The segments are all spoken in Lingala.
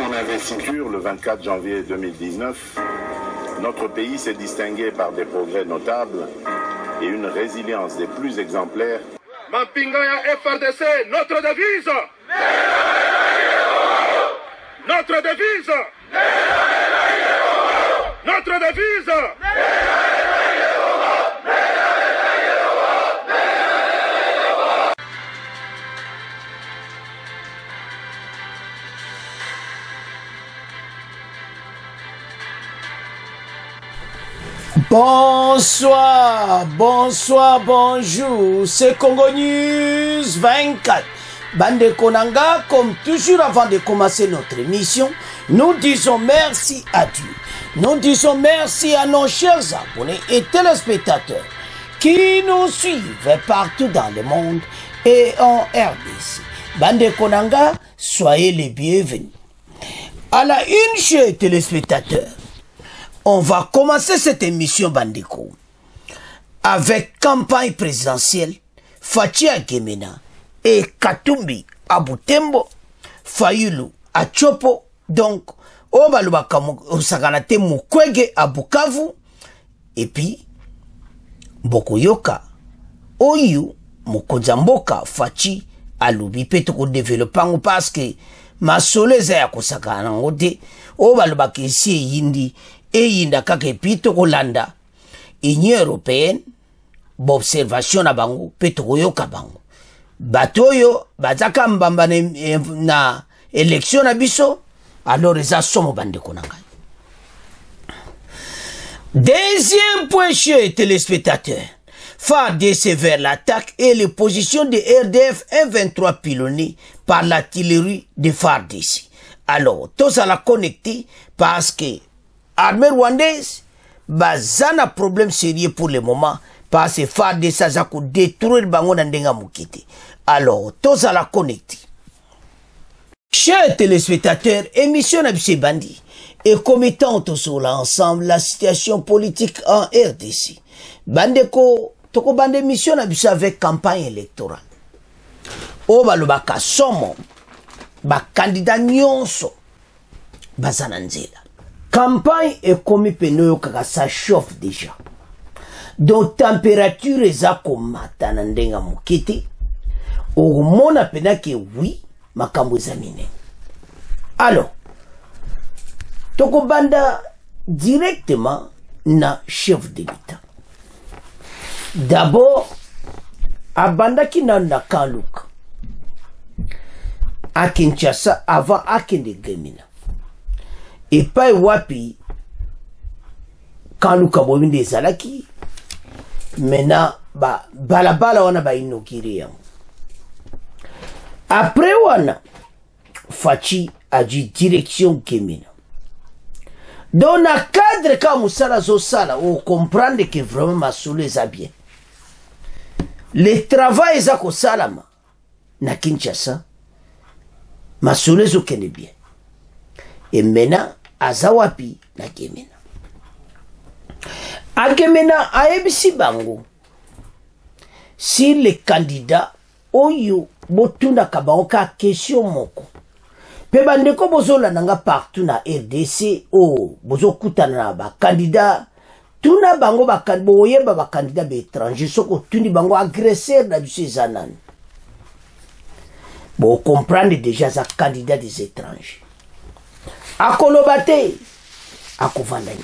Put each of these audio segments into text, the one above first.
mon investiture le 24 janvier 2019, notre pays s'est distingué par des progrès notables et une résilience des plus exemplaires. Mampingaya FRDC, notre devise! Notre devise! Notre devise! Bonsoir, bonsoir, bonjour, c'est Congo News 24. Bande Konanga, comme toujours avant de commencer notre émission, nous disons merci à Dieu. Nous disons merci à nos chers abonnés et téléspectateurs qui nous suivent partout dans le monde et en RDC. Bande Konanga, soyez les bienvenus. À la une, chers téléspectateurs, on va commencer cette émission Bandeko avec campagne présidentielle Fachi à Gemena et Katumbi à Butembo, Fayulu à Chopo, donc Obalubaka Osaganate Mukwege à Bukavu, et puis Bokoyoka, Oyu, Mokozamboka, Fachi à Lubi, Petoko développant parce que ma soleza ya kosakana ngote, Obalubaka ici yindi. Et yinda kake pito kolanda Union européenne b'observation na bango peto koyoka bango batoyo bazaka mbamba na élection na biso alors eza somo bandeko na ngai. Deuxième point, chers téléspectateurs, FARDC vers l'attaque et les positions de RDF M23 pilonnées par l'artillerie de FARDC. Alors tous à la connecter parce que l'armée rwandaise, bazana problème sérieux pour le moment, parce que FARDC ça détruire bango na ndenga mukiti. Alors, tous à la connecter. Chers téléspectateurs, émission Nabise Bandi, et commettant sur l'ensemble la situation politique en RDC. Bandeko, toko bande mission Nabise avec campagne électorale. Obalobaka somo, ba candidat nyonso, bazana nzela. Campagne est commis peno kaka ça chauffe déjà. Donc température eza komata na ndenga mukiti. O mona pena ke oui makambo examiner. Alors toko banda directement na chef de l'État. D'abord abanda ki na Kanluka. A Kinshasa avant akende Gemena. Et pas wapi Kanluka bobinde ezalaki maintenant balabala wana ba inokiri yango. Après wana Fachi a dit direction Gemena. Dans le cadre comme ça on comprendre que vraiment masolo eza bien. Le travail eza ko salama na Kinshasa masolo ezo kende bien. Et maintenant azawapi na Gemena. A Gemena aebisi bango si les candidats oyo botunda kabaoka question moko. Pe bandeko bozola nanga partout na RDC o bozokutana na ba candidat tuna bango ba boyeba ba candidat be étranger soko tundi bango agresseur na du Cézanane. Bon comprendre déjà ça candidat des étrangers. Akolobate akovandani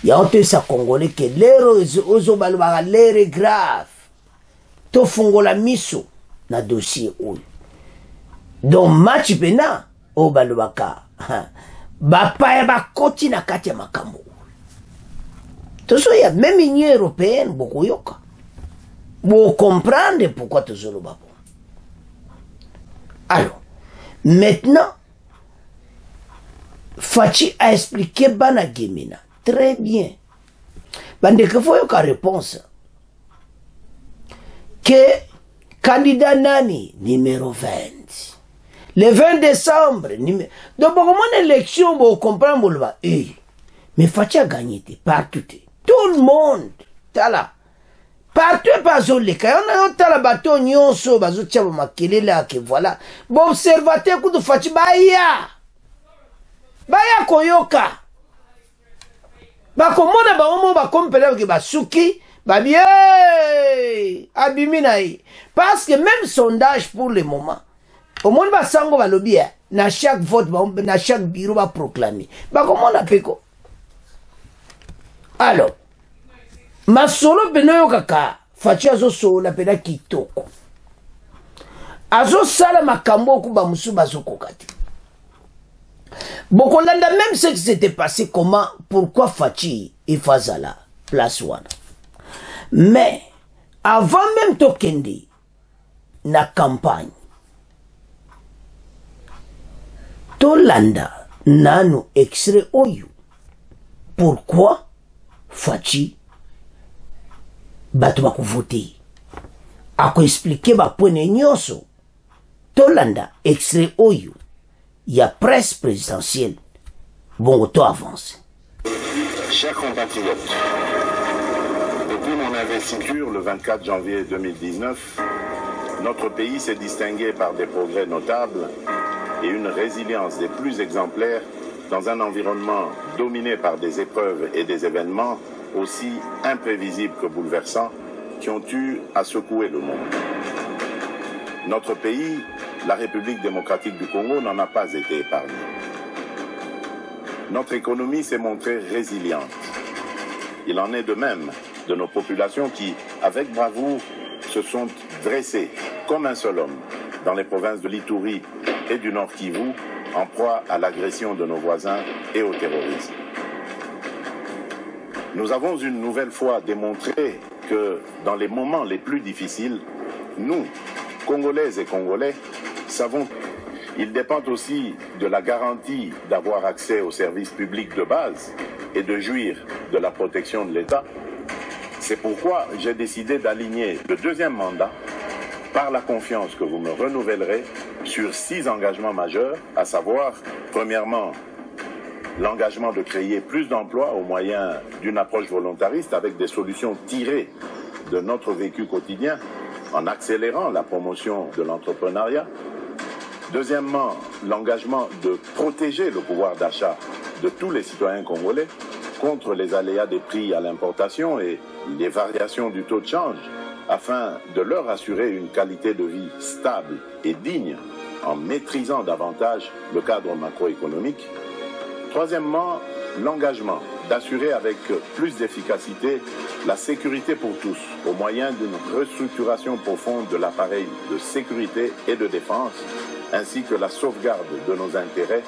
ya onte sa congolais que l'ero ozo balobaka l'ere grave to fungola miso na dossier oyo donc match pena o balobaka bapaya bakoti na kati ya makambo tozo ya même Union européenne bokoyoka bo comprendre pourquoi tozoloba. Alors maintenant Fachi a expliqué Bana Gemena. Très bien. Bande que faut une réponse. Que candidat nani numéro 20. Le 20 décembre. Donc, comment l'élection, vous comprenez, mais Fachi a gagné partout. Tout le monde. Tala. Partout, pas les cas. On a un bateau, nyonso, bazo tchabo makele là, que voilà. Bon, observateur, coup de Fachi, bah, ya. baya koyoka bakomona baomo bakompela ke basuki babie abimi na ye parce que même sondage pour le moment au monde basango balobi na chaque vote na chaque bureau ba proclamer bakomona peko alors masolo peno yo kaka fachi azosola pena kitoko azosala makambo ku bamusu bazokoka te bokolanda même ce qui s'était passé comment pourquoi Fachi efazala place wana mais avant même tokende na campagne tolanda nanu extrait oyo pourquoi Fachi bato bakuvote ako expliquer ba pone nyonso tolanda extrait oyo ya presse présidentielle bon auto avance. Chers compatriotes, depuis mon investiture le 24 janvier 2019, notre pays s'est distingué par des progrès notables et une résilience des plus exemplaires dans un environnement dominé par des épreuves et des événements aussi imprévisibles que bouleversants qui ont eu à secouer le monde. Notre pays, la République démocratique du Congo, n'en a pas été épargné. Notre économie s'est montrée résiliente. Il en est de même de nos populations qui, avec bravoure, se sont dressées comme un seul homme dans les provinces de l'Ituri et du Nord Kivu, en proie à l'agression de nos voisins et au terrorisme. Nous avons une nouvelle fois démontré que dans les moments les plus difficiles, nous, Congolaises et Congolais, savons qu'il dépend aussi de la garantie d'avoir accès aux services publics de base et de jouir de la protection de l'État. C'est pourquoi j'ai décidé d'aligner le deuxième mandat par la confiance que vous me renouvellerez sur 6 engagements majeurs, à savoir, premièrement, l'engagement de créer plus d'emplois au moyen d'une approche volontariste avec des solutions tirées de notre vécu quotidien, en accélérant la promotion de l'entrepreneuriat. Deuxièmement, l'engagement de protéger le pouvoir d'achat de tous les citoyens congolais contre les aléas des prix à l'importation et les variations du taux de change, afin de leur assurer une qualité de vie stable et digne en maîtrisant davantage le cadre macroéconomique. Troisièmement, l'engagement d'assurer avec plus d'efficacité la sécurité pour tous au moyen d'une restructuration profonde de l'appareil de sécurité et de défense, ainsi que la sauvegarde de nos intérêts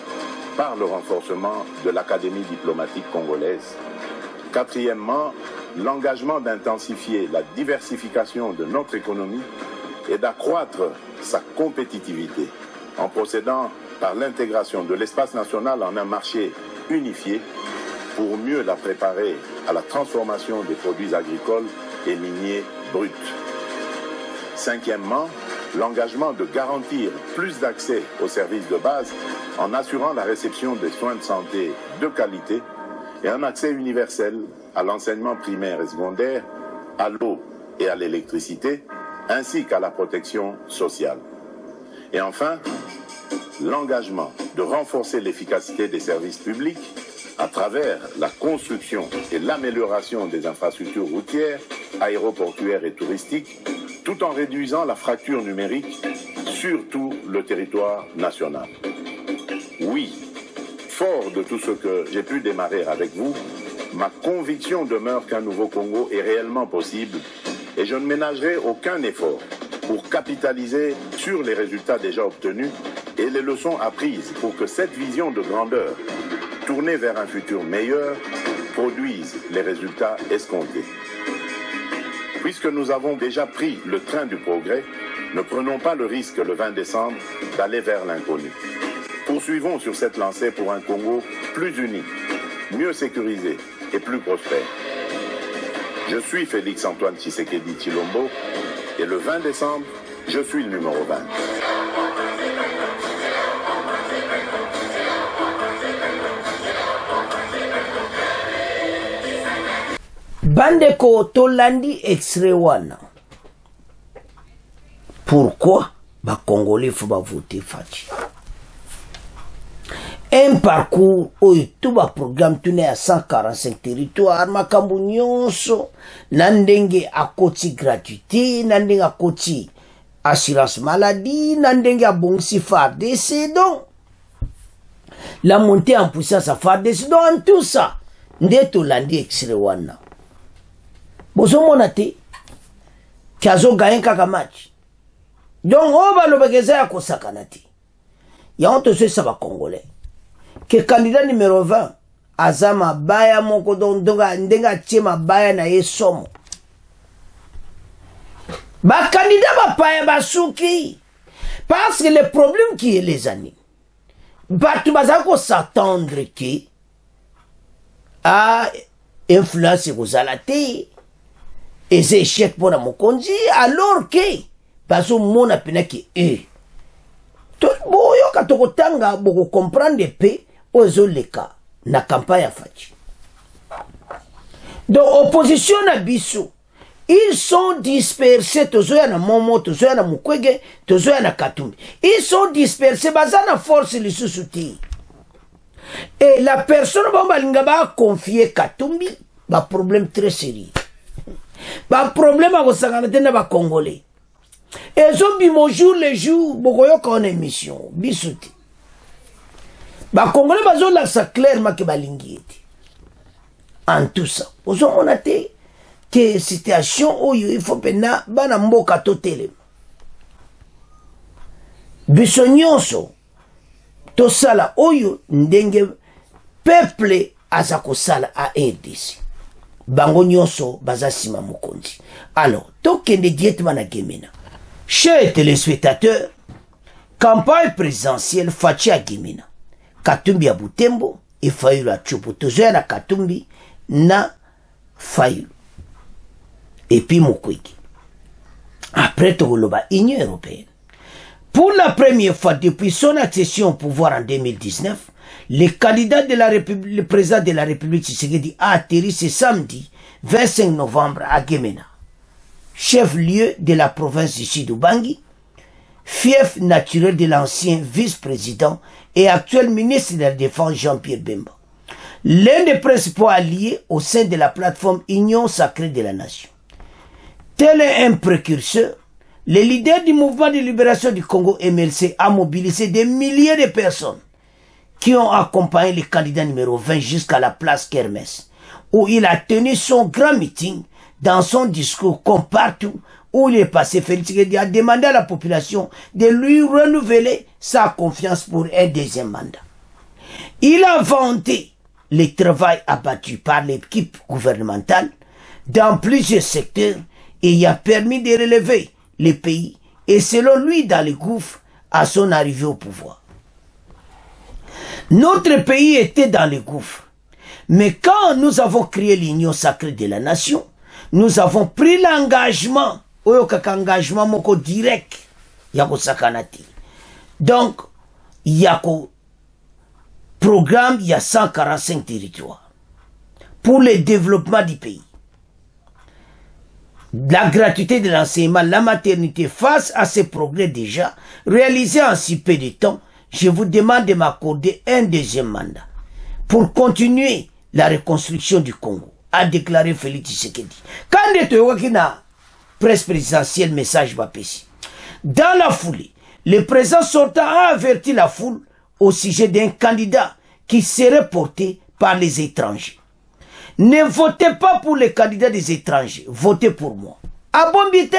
par le renforcement de l'Académie diplomatique congolaise. Quatrièmement, l'engagement d'intensifier la diversification de notre économie et d'accroître sa compétitivité en procédant par l'intégration de l'espace national en un marché unifié pour mieux la préparer à la transformation des produits agricoles et miniers bruts. Cinquièmement, l'engagement de garantir plus d'accès aux services de base en assurant la réception des soins de santé de qualité et un accès universel à l'enseignement primaire et secondaire, à l'eau et à l'électricité, ainsi qu'à la protection sociale. Et enfin, l'engagement de renforcer l'efficacité des services publics à travers la construction et l'amélioration des infrastructures routières, aéroportuaires et touristiques, tout en réduisant la fracture numérique sur tout le territoire national. Oui, fort de tout ce que j'ai pu démarrer avec vous, ma conviction demeure qu'un nouveau Congo est réellement possible et je ne ménagerai aucun effort pour capitaliser sur les résultats déjà obtenus et les leçons apprises pour que cette vision de grandeur, tournée vers un futur meilleur, produise les résultats escomptés. Puisque nous avons déjà pris le train du progrès, ne prenons pas le risque le 20 décembre d'aller vers l'inconnu. Poursuivons sur cette lancée pour un Congo plus uni, mieux sécurisé et plus prospère. Je suis Félix Antoine Tshisekedi Tshilombo et le 20 décembre, je suis le numéro 20. Bandeko tolandi extrait wana. Pourquoi ba Congolais faut ba voter Fachi? un parcours où tout le programme tourné à 145 territoires, makambu nyonso, nandenge à côté gratuité, nandenge à côté assurance maladie, nandenge à bongsi FARDC, donc la montée en puissance à FARDC, donc en tout ça, ndeto landi extrait wana. Bozo monate, kazo gagne kaka match. Donc on va le bagage à kosakanati. Ya on te sait ça va congolais. Que candidat numéro 20 azama baya moko donga ndenga chema baya na yesomo ba candidat ba paya ba souki parce que le problème qui est les années batu bazako s'attendre que a influence kozalate et c'est échec pour la mokonzi alors que baso mona pena ki to boyo katoko tanga boko comprendre pe ozo leka na campagne à Fachi. Donc opposition na biso, ils sont dispersés tozoya na Momo, tozoya na Mukwege, tozoya na Katumbi. Ils sont dispersés bazana force les sous-soutis. Et la personne balinga ba confier Katumbi, ba problème très sérieux. Ba problème à kosangana tena ba Congolais. Et zombi mon jour les jours bokoyo ka en émission bisuti. Ba Congolais bazo la sa clairement que balingi ete. En tout ça, on a dit que situation où il faut pena bana mboka totele. Biso nyonso to sala oyo ndenge peuple azako sala a RDC. Bango nyonso bazasima mokonzi. Alors, tokende directement na Gemena. Chers téléspectateurs, campagne présidentielle Fachi à Gemena. Katumbi à Butembo et Fayulu à Tchopo. Tozoya na Katumbi na Fayulu. Et puis Mukwege. Après Togoloba, Union européenne. Pour la première fois depuis son accession au pouvoir en 2019, le candidat de la République, le président de la République Tshisekedi a atterri ce samedi 25 novembre à Gemena, chef-lieu de la province du Sud-Ubangi, fief naturel de l'ancien vice-président et actuel ministre de la Défense Jean-Pierre Bemba, l'un des principaux alliés au sein de la plateforme Union Sacrée de la Nation. Tel est un précurseur, le leader du mouvement de libération du Congo MLC a mobilisé des milliers de personnes qui ont accompagné le candidat numéro 20 jusqu'à la place Kermesse, où il a tenu son grand meeting. Dans son discours, comme partout où il est passé, Félix Tshisekedi a demandé à la population de lui renouveler sa confiance pour un deuxième mandat. Il a vanté le travail abattu par l'équipe gouvernementale dans plusieurs secteurs et y a permis de relever le pays et selon lui dans les gouffres à son arrivée au pouvoir. Notre pays était dans les gouffres, mais quand nous avons créé l'Union Sacrée de la Nation, nous avons pris l'engagement, engagement moko direct, yako sakanati. Donc, yako programme, il y a 145 territoires pour le développement du pays. La gratuité de l'enseignement, la maternité, face à ces progrès déjà réalisés en si peu de temps, je vous demande de m'accorder un deuxième mandat pour continuer la reconstruction du Congo, a déclaré Félix Tshisekedi. Quand il y a presse présidentielle, message Bapessi. Dans la foulée, le président sortant a averti la foule au sujet d'un candidat qui serait porté par les étrangers. Ne votez pas pour les candidats des étrangers, votez pour moi. Ah bon, bite?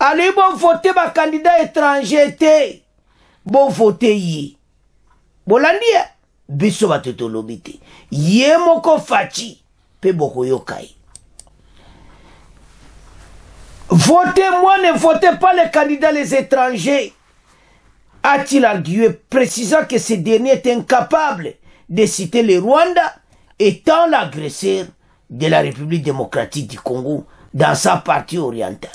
Allez, bon, votez pour les candidats étrangers. Bon, votez y. Bon, l'année, biso va te tolobite. Yé moko fachi. Votez-moi, ne votez pas les candidats les étrangers, a-t-il argué, précisant que ce dernier est incapable de citer le Rwanda étant l'agresseur de la République démocratique du Congo dans sa partie orientale.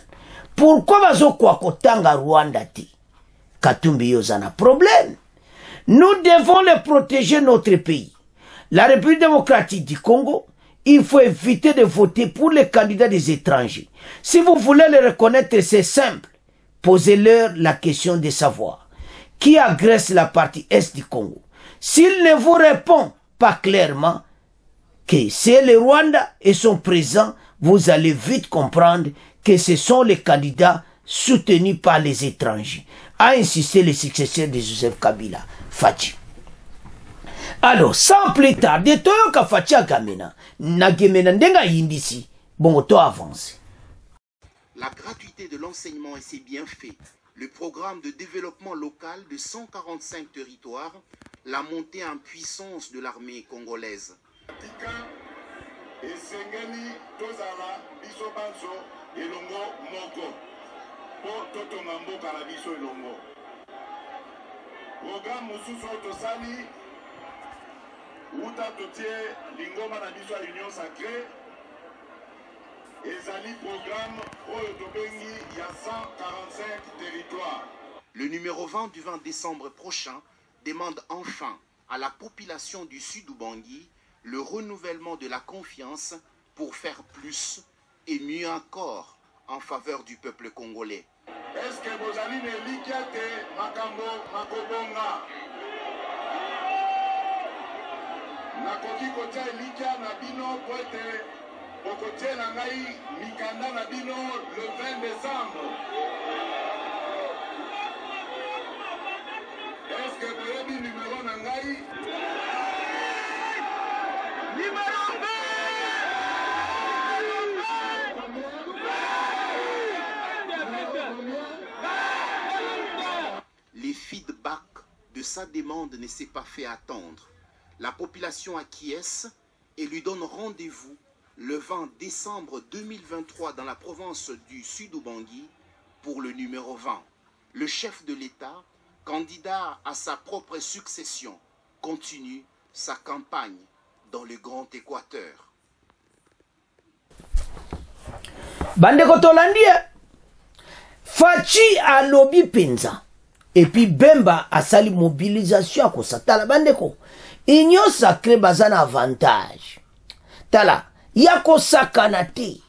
Pourquoi vazo kwakotanga Rwanda ti? Katumbi yozana problème. Nous devons les protéger notre pays. La République démocratique du Congo, il faut éviter de voter pour les candidats des étrangers. Si vous voulez les reconnaître, c'est simple. Posez-leur la question de savoir qui agresse la partie est du Congo. S'il ne vous répond pas clairement que c'est le Rwanda et son président, vous allez vite comprendre que ce sont les candidats soutenus par les étrangers, a insisté le successeur de Joseph Kabila, Fachi. Alors, sans plus tarder, Toyoka Fachi Agamena, Nagemena Ndenga Yindisi, bon, auto avance. La gratuité de l'enseignement et ses bienfaits, le programme de développement local de 145 territoires, la montée en puissance de l'armée congolaise. Programme Moussousou Tosali, Outa Totier, Lingoma Nabiso à l'Union Sacrée, et Zali Programme Oyotobengi, il y a 145 territoires. Le numéro 20 du 20 décembre prochain demande enfin à la population du Sud-Ubangi le renouvellement de la confiance pour faire plus et mieux encore en faveur du peuple congolais. Est-ce que vous allez me liquider Makambo Makobonga? Nakoki kotia likia Nabino Poete, Okotie Nangai Mikanda Nabino le 20 décembre. Est-ce que vous avez le numéro Nangai? Numéro 20! Les feedbacks de sa demande ne s'est pas fait attendre. La population acquiesce et lui donne rendez-vous le 20 décembre 2023 dans la province du Sud-Ubangi pour le numéro 20. Le chef de l'État, candidat à sa propre succession, continue sa campagne dans le Grand Équateur. Bandeko Tolandia, Fachi a lobby penza. Et puis Bemba a sali mobilisation à kosa. Tala bandeko, Union Sacrée bazana avantage. Tala, yako sakanate.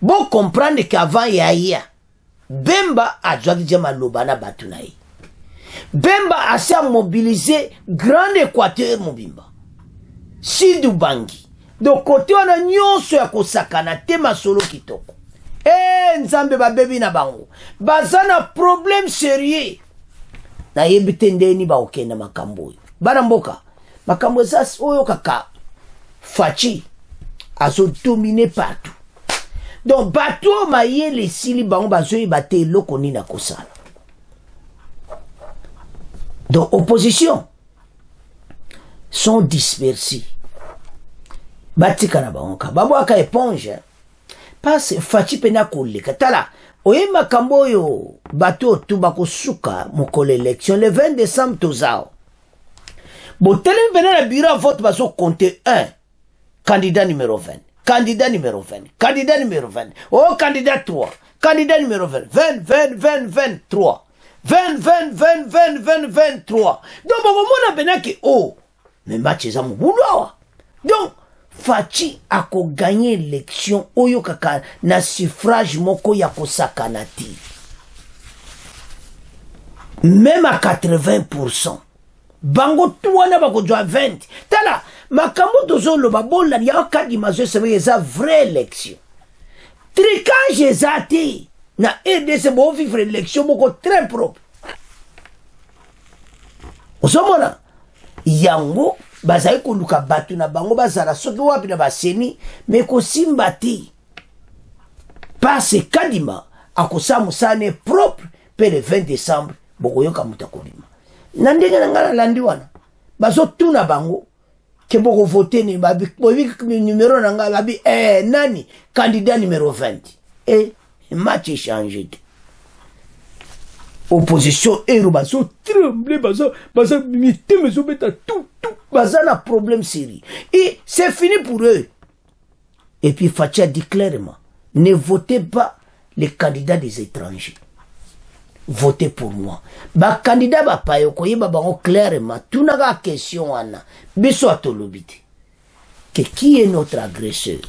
Bon comprendre qu'avant yaya, Bemba a dû dire malobana batunaï. Bemba a sa mobilisé Grand Équateur mobimba. Sud-Ubangi. Donc côté on a nyonso ya kosakanate masolo kitoko. Nzambe babebi na bango bazana problème sérieux na yebite ndeni ba okenda makambo bana mboka makambo za oyo kaka Fachi azo dominer partout. Donc bateau mayele sili bango bazoyi bate loko ni na kosala. Donc opposition sont dispersés. Batika na bango ka babo aka éponge. Parce Fachi pena koleka tala oye makambo yo bato tubako suka mokolo élection le 20 décembre tozao botelemi pena na bureau vote baso compter 1 candidat numéro 20 candidat numéro 20 candidat numéro 20 oh candidat 3 candidat numéro 20 20 20 20 23 20 20 20 20 20 23 donc bomona pena ki oh mais match za mubulwa donc Fachi a gagné l'élection oyo kaka na suffrage moko ya kosakanati. Même à 80%. Bango tuwana bako jwa 20. Tala, makambo dozo lo babola ya kadi mazo sebe yeza vraie élection. Tricage ezati na RDC bo vivre élection moko très propre. Osomona yango bazai koluka batu na bango bazala soki wapi na baseni me kosimba te parce kadima akosa musane propre pe le 20 décembre bokoyoka muta kolima na ndenge na ngana landi wana bazo tuna bango ke boko voter ni babi numéro na ngala babi nani candidat numéro 20 et match changé. Opposition et bazo tremble bazo mité mais beta tout baza na problème sérieux et c'est fini pour eux. Et puis Fachi a dit clairement ne votez pas les candidats des étrangers, votez pour moi. Ba candidat ba payo koyeba bango clairement tout na question wana biso atolobite que qui est notre agresseur.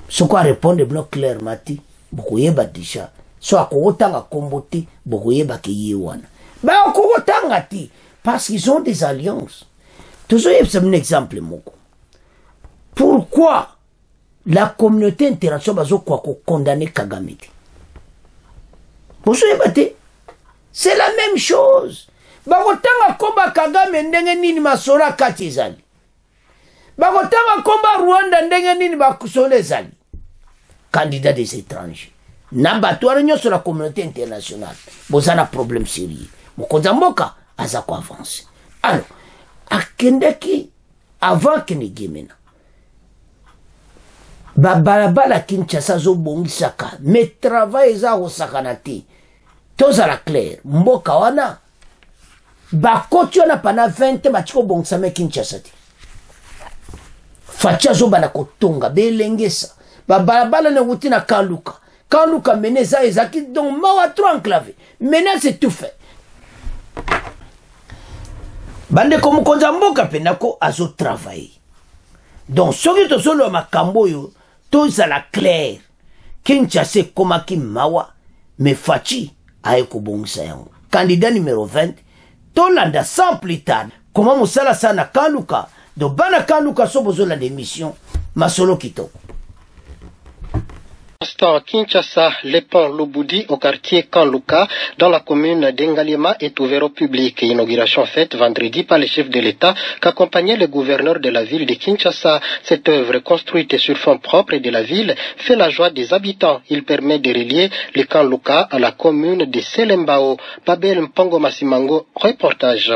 Ce quoi répondre bloc clairement ti bokoyeba déjà so akotanga kombote bokoyeba ke yewana ba okotanga ti Parce qu'ils ont des alliances. Toujours, c'est un exemple. Pourquoi la communauté internationale va condamner Kagame? C'est la même chose. Bakotanga komba Kagame ndenge nini masora kati ezali. Bakotanga komba Rwanda ndenge nini bakusole ezali. Candidat des étrangers. Nabatwara nyonso la communauté internationale. Bozana problème sérieux. Mokonza mboka aza ko avancer. Alors, akendeki avant Kenegimena. Balabala Kinshasa zo bongisaka. Mais travail eza osakana te. Tozala clair. Mboka wana bakoti wana pana 20 batiko bongisame Kinshasa te. Facha zo bana kotonga belengesa. Balabala ne wuti na Kanluka. Kanluka meneza ezaki donc mawa trop enclavé. Maintenant c'est tout fait. Bande ko mukonza mboka penako azo travailler. Donc soki to solo makambo yo to la clair. Kinshasa komaki mawa mais Fachi aye ko bongisa yango. Candidat numéro 20 Tolanda sans plus tard. Comment musala sana Kanluka do bana Kanluka so bozo la démission masolo kitoko. À Kinshasa, le pont Lubudi au quartier Kanluka, dans la commune d'Engaliema, est ouvert au public. Inauguration faite vendredi par le chef de l'État, qu'accompagnait le gouverneur de la ville de Kinshasa. Cette œuvre, construite sur fonds propres de la ville, fait la joie des habitants. Il permet de relier le Kanluka à la commune de Selembao. Babel Mpongo Masimango, reportage.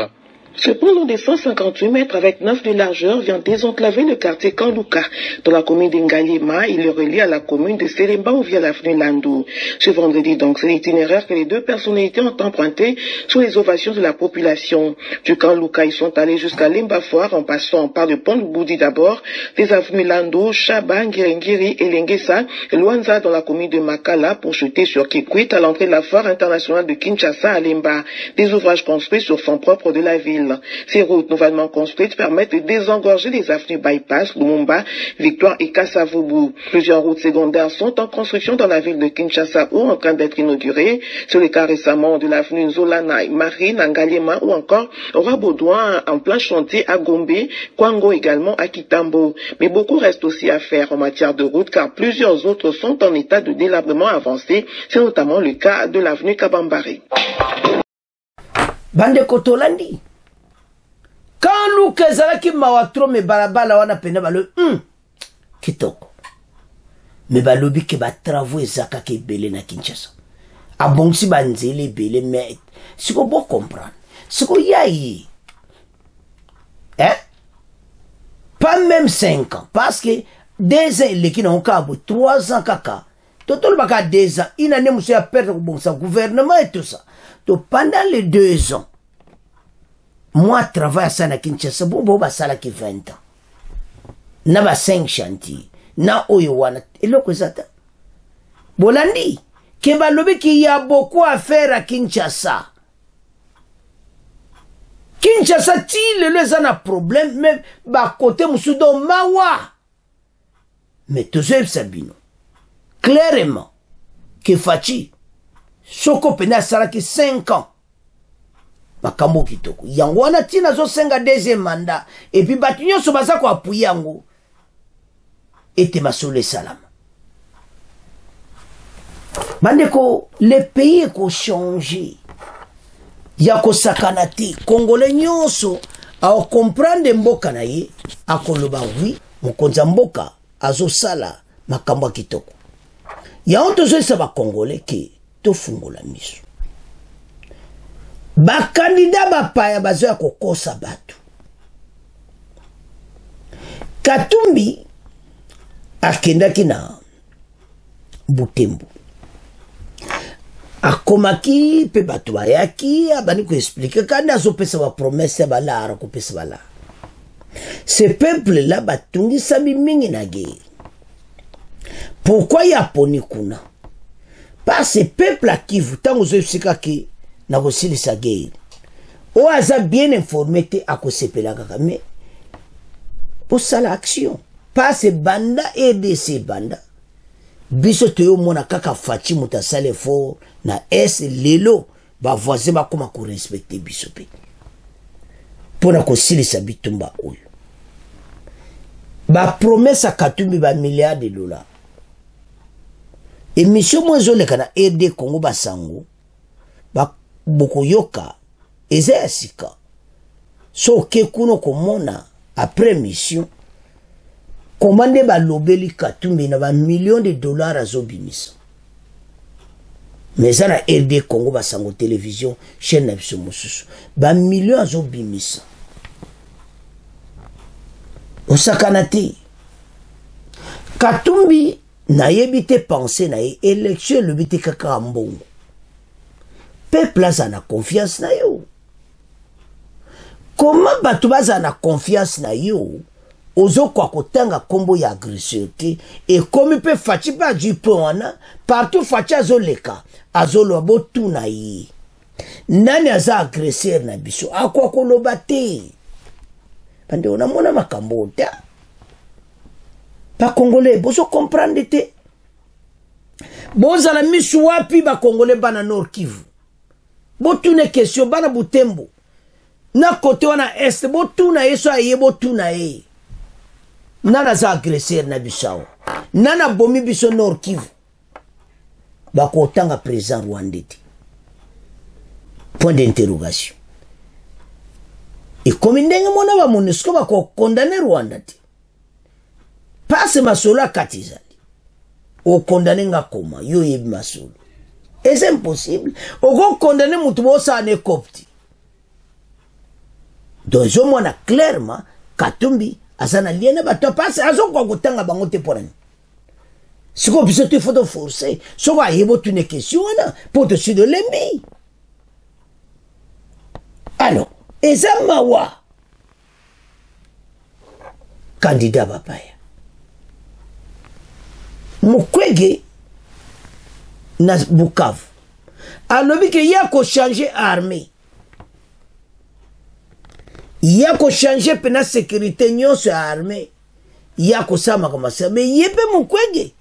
Ce pont long de 158 mètres avec 9 de largeur vient désenclaver le quartier Kanluka. Dans la commune d'Engaliema, il est relié à la commune de Selembao via l'avenue Landou. Ce vendredi donc, c'est l'itinéraire que les deux personnalités ont emprunté sous les ovations de la population. Du Kanluka, ils sont allés jusqu'à Lembafoire en passant par le pont Lubudi d'abord, les avenues Landou, Chaba, Ngirengiri et Lengesa, et Luanza dans la commune de Makala pour chuter sur Kikwit à l'entrée de la foire internationale de Kinshasa à Lemba. Des ouvrages construits sur fonds propres de la ville. Ces routes nouvellement construites permettent de désengorger les avenues Bypass, Lumumba, Victoire et Kasavubu. Plusieurs routes secondaires sont en construction dans la ville de Kinshasa ou en train d'être inaugurées. C'est le cas récemment de l'avenue Nzolana, Marine, Ngaliema ou encore Rabaudouin en plein chantier à Gombe, Kwango également à Kitambo. Mais beaucoup reste aussi à faire en matière de route car plusieurs autres sont en état de délabrement avancé. C'est notamment le cas de l'avenue Kabambare. Bande Kotolandi. Kanluka ezalaki mawatro me balabala wana pene balo kitoko. Me balobi ke ba travaux ezaka ke belé na Kinshasa. Abongsi banzele belé mais siko bo comprendre. Siko yayi. Pas même 5 ans parce que 2 ans les qui n'ont qu'à 3 ans kaka. Totol baka 2 ans, il n'a pas à perdre bon sa gouvernement et tout ça. Donc pendant les 2 ans moi, je travaille à ça Kinshasa, bon, ça là qui 20 ans. Na ba 5 chantiers. Na oyowana. Et là, quoi ça? Bolandi. Keba lobi qu'il y a beaucoup à faire à Kinshasa. Kinshasa, les gens ont problème, même, bah, côté Moussoudon, Mawa. Mais toujours, Sabino. Clairement, que Fachi, Soko Pena Saraki 5 ans. Makambo kitoko yango wana tina zo senga deuxième mandat et puis batunyo so baza ko appuyer yango ete masole salama bandeko le pays ko changer ya ko sakanati congolais nyonso a comprendre mboka na ye akoloba oui mokonza mboka azo sala makambo kitoko ya onto zo sa ba congolais ke to fungola miso ba candidat ba paya bazoya kokosa batu. Katumbi akendaki na Butembo. Akomaki pe batu bayaki abani ko expliquer kandi azopesa ba promesse ba lara ko pesa bala. Ce peuple là batungi sabi mingi na guerre. Pourquoi ya poni kuna? Parce que peuple qui vous tango zo sikaki na kosili sa guerre. O aza bien informé te akosepela kaka mais pour ça l'action pas ce banda et de ces banda biso to yo mona kaka Fachi mutasale fort na es lelo ba voisin ba koma ko respecter biso pe pona kosilisa bitumba oyo. Ba promesse Katumbi ba milliards de dollars. Émission mwezo leka na RD Congo basango ba bokoyoka eza ya sika. So ke kuno komona après mission commandé ba lobeli Katumbi na ba millions de dollars azobimisa. Mais ça na RD Congo basango télévision chaîne na biso mosusu ba millions azobimisa. Osakana te. Katumbi na yebite pensé na élection le bite kaka mbongo. Peuple a na confiance na yo. Comment batu baza na confiance na yo? Ozo kwa kotanga kombo ya agresseur te et comme peut fachi ba du wana partout fachi azoleka azolo botu na yi. Nani aza agresseur na biso akwa koloba te. Pande on a mona makambo ta. Pas congolais, boso comprendre te. Boza la misu wapi ba congolais bana Nord Kivu. Botune question bana Butembo. Na kote wana est botuna yeso aye botuna ye. Nana za agresseur na bisao. Nana bomi biso Nord Kivu. Ba kotanga président Rwandais. Point d'interrogation. Et comme ndenge mona ba MONUSCO ba ko condamner Rwanda ti. Passe masolo katizali. O condamner nga koma yo yebi masolo. C'est impossible. O go condamner mutu bo sa ne kopti. Donc je mona clairement Katumbi asana liena ba to passe azo ko gotanga bango te porani. Siko biso te faut forcer. So va yebo tu ne question na pour te suivre lembi. Alors Ezamawa candidat Bapaya Mukwege na Bukavu alobi ke yako changer armée yako changer pena sécurité nyonso armée yako sama kama ça mais yebe Mukwege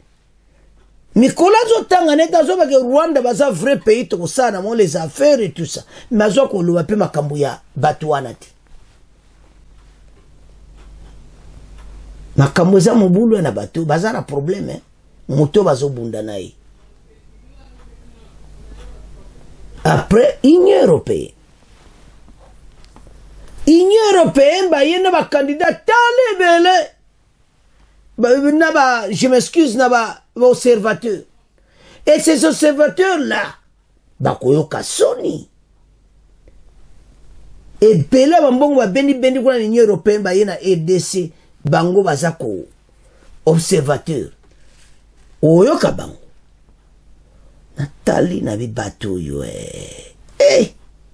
Mikola zo tanga neta zo bake Rwanda baza vrai pays to sana mo les affaires et tout ça. Mazo ko luwa pe makambu ya batu wana ti. Makambu za mobulu na batu baza na problème moto bazo bunda nae. Après Union européenne. Union européenne ba yena ba candidat tale bele. Je m'excuse, naba observateurs. Et ces observateurs-là, bakoyoka soni. Et bela bambongo ba bendi kwa l'Union européenne ba yena EDC bango bazako observateur. Oyoka bango. Natali na bibato yo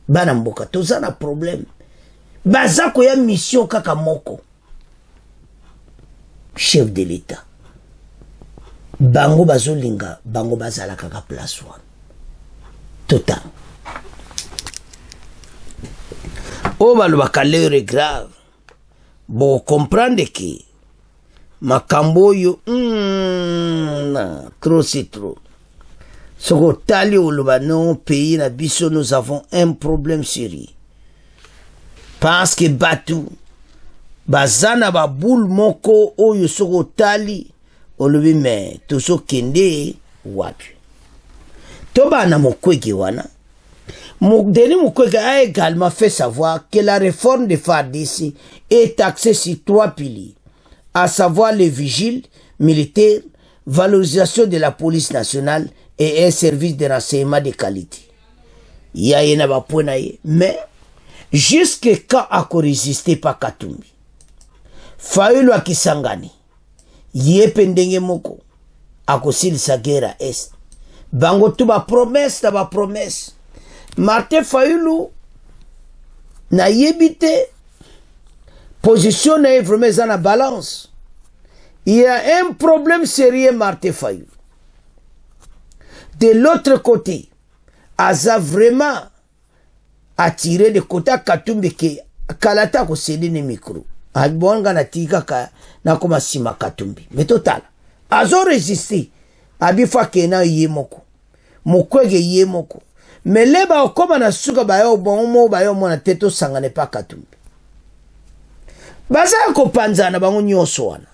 bana mboka toza na problème. Bazako ya mission kaka moko. Chef de l'État. Bango bazolinga, bango bazala kaka place wana. Total. O balobaka l'heure est grave. Bon, comprendre que makambo yo trop c'est trop. Soko tali oloba non pays na biso nous avons un problème sérieux. Parce que Batou bazana ba boule moko oyo soko tali olobi me toso kende wapi toba na Mukwege wana Denis Mukwege a également fait savoir que la réforme de FARDC est axée sur 3 piliers, à savoir les vigiles militaires, valorisation de la police nationale et un service de renseignement de qualité. Ya yena ba pona ye mais jusque quand a résister pas Katumbi Fayulu akisangani yepe ndenge moko akosilisa guerre est bango tu ba promesse Martin Fayulu na yebite position na vraiment dans la balance. Il y a un problème sérieux Martin Fayulu. De l'autre côté aza vraiment attiré de côté Katumbi ke kalata ko céder ne micro. Albonga na tika ka na koma sima Katumbi. Mais total. Azo résister. Abifa kena yemoko. Mukwege yemoko. Mais leba okoma na suka bayo bonmo bayo mona teto sangane pa Katumbi. baza kopanzana bango nyonso wana.